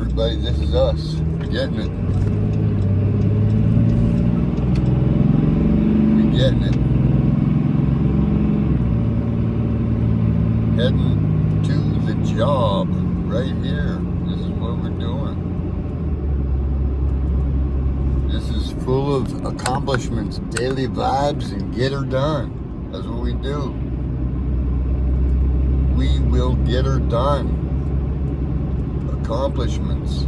everybody, this is us. We're getting it. We're getting it. Heading to the job right here. This is what we're doing. This is full of accomplishments, daily vibes, and get her done. That's what we do. We will get her done. Accomplishments.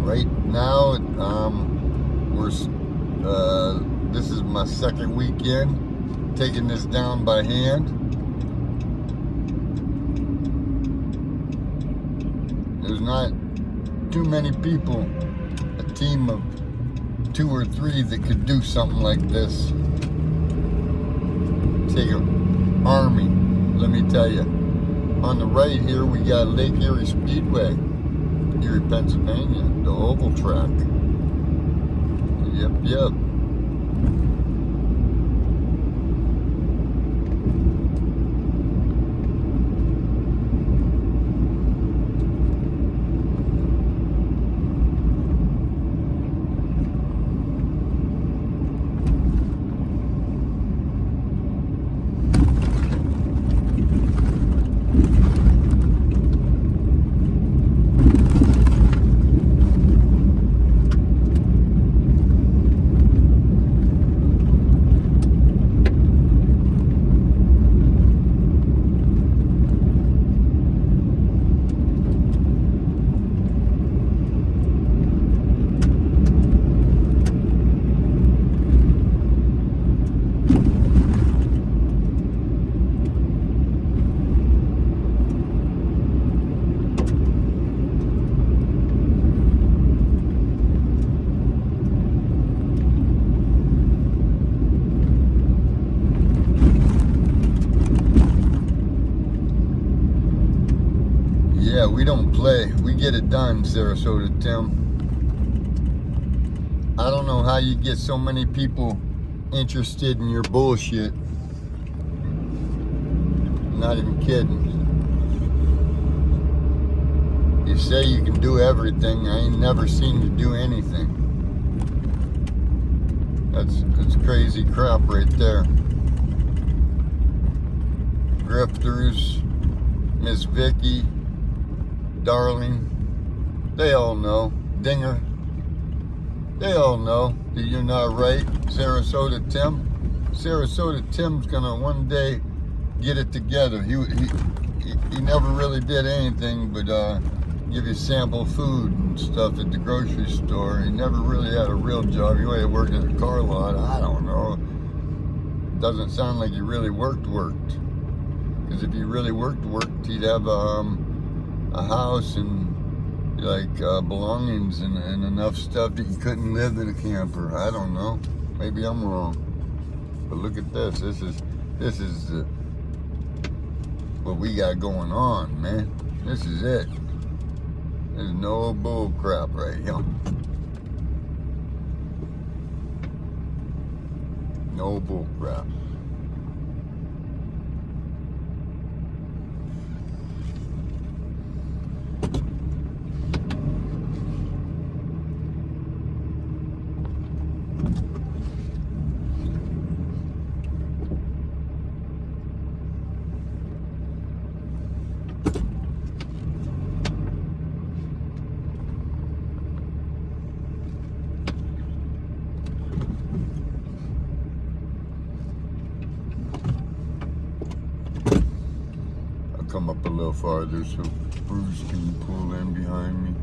Right now, this is my second weekend taking this down by hand. There's not too many people, a team of 2 or 3 that could do something like this. Take an army, let me tell you. On the right here, we got Lake Erie Speedway, Erie, Pennsylvania, the oval track. Yep. Yeah, we don't play. We get it done, Sarasota Tim. I don't know how you get so many people interested in your bullshit. Not even kidding. You say you can do everything. I ain't never seen you do anything. That's crazy crap right there. Grifters, Miss Vicky, Darling, they all know. Dinger, they all know that you're not right. Sarasota Tim. Sarasota Tim's gonna one day get it together. He never really did anything but give you sample food and stuff at the grocery store. He never really had a real job. He might have worked at a car lot. I don't know. Doesn't sound like he really worked. Because if he really worked, he'd have a house and like belongings and enough stuff that you couldn't live in a camper. I don't know. Maybe I'm wrong. But look at this. This is what we got going on, man. This is it. There's no bull crap right here. No bull crap. Come up a little farther so Bruce can pull in behind me.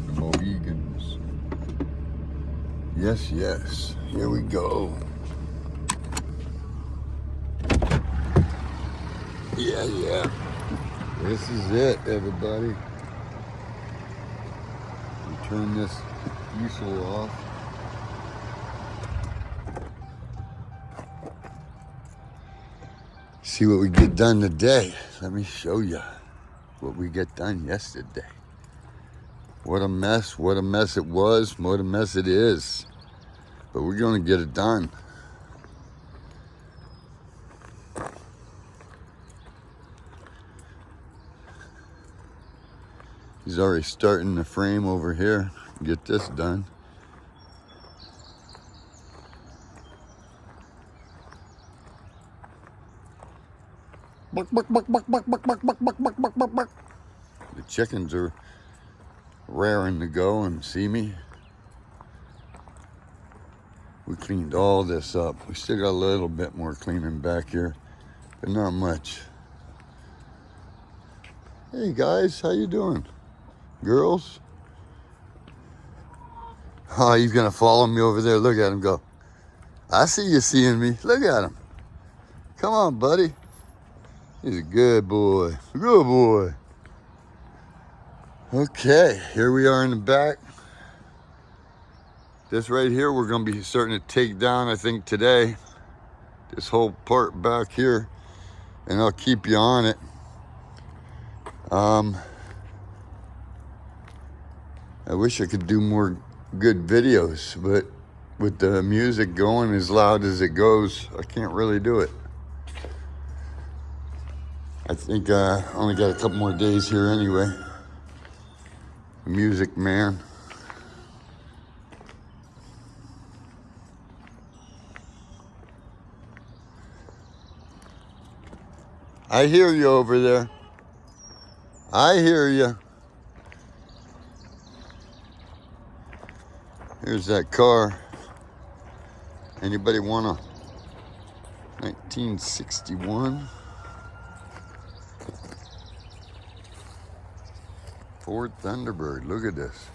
The Mohegans. Yes, here we go. Yeah. This is it, everybody. We turn this diesel off. See what we get done today. Let me show you what we get done yesterday. What a mess it was, what a mess it is. But we're gonna get it done. He's already starting the frame over here. Get this done. Buck, buck, buck, buck, buck, buck, buck, buck, buck, buck, buck, buck, buck. The chickens are raring to go and see me. We cleaned all this up. We still got a little bit more cleaning back here, but not much. Hey guys, how you doing? Girls? Oh, he's gonna follow me over there. Look at him go. I see you seeing me. Look at him. Come on, buddy. He's a good boy. Good boy. Okay, here we are in the back. This right here, we're gonna be starting to take down, I think today. This whole part back here. And I'll keep you on it. I wish I could do more good videos, but with the music going as loud as it goes, I can't really do it. I think I only got a couple more days here anyway. Music man. I hear you over there. I hear you. Here's that car. Anybody want a 1961 Ford Thunderbird? Look at this.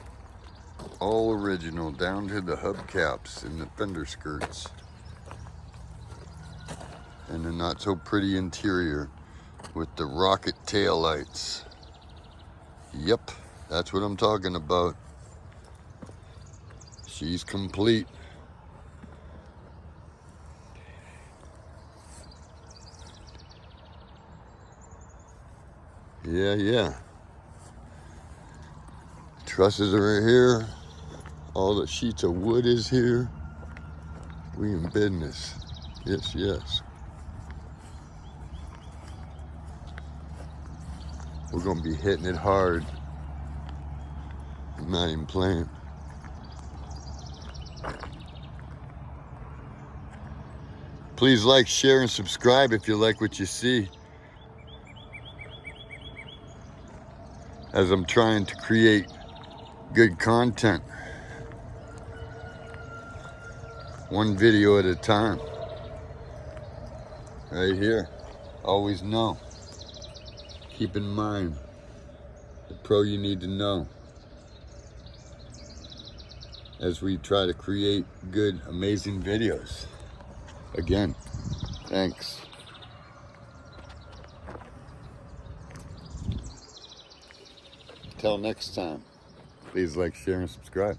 All original, down to the hubcaps and the fender skirts. And the not so pretty interior with the rocket tail lights. Yep, that's what I'm talking about. She's complete. Yeah. Trusses are here. All the sheets of wood is here. We in business. Yes. We're gonna be hitting it hard. I'm not even playing. Please like, share, and subscribe if you like what you see. As I'm trying to create good content. One video at a time. Right here. Always know. Keep in mind the pro you need to know as we try to create good, amazing videos. Again, thanks. Till next time, please like, share, and subscribe.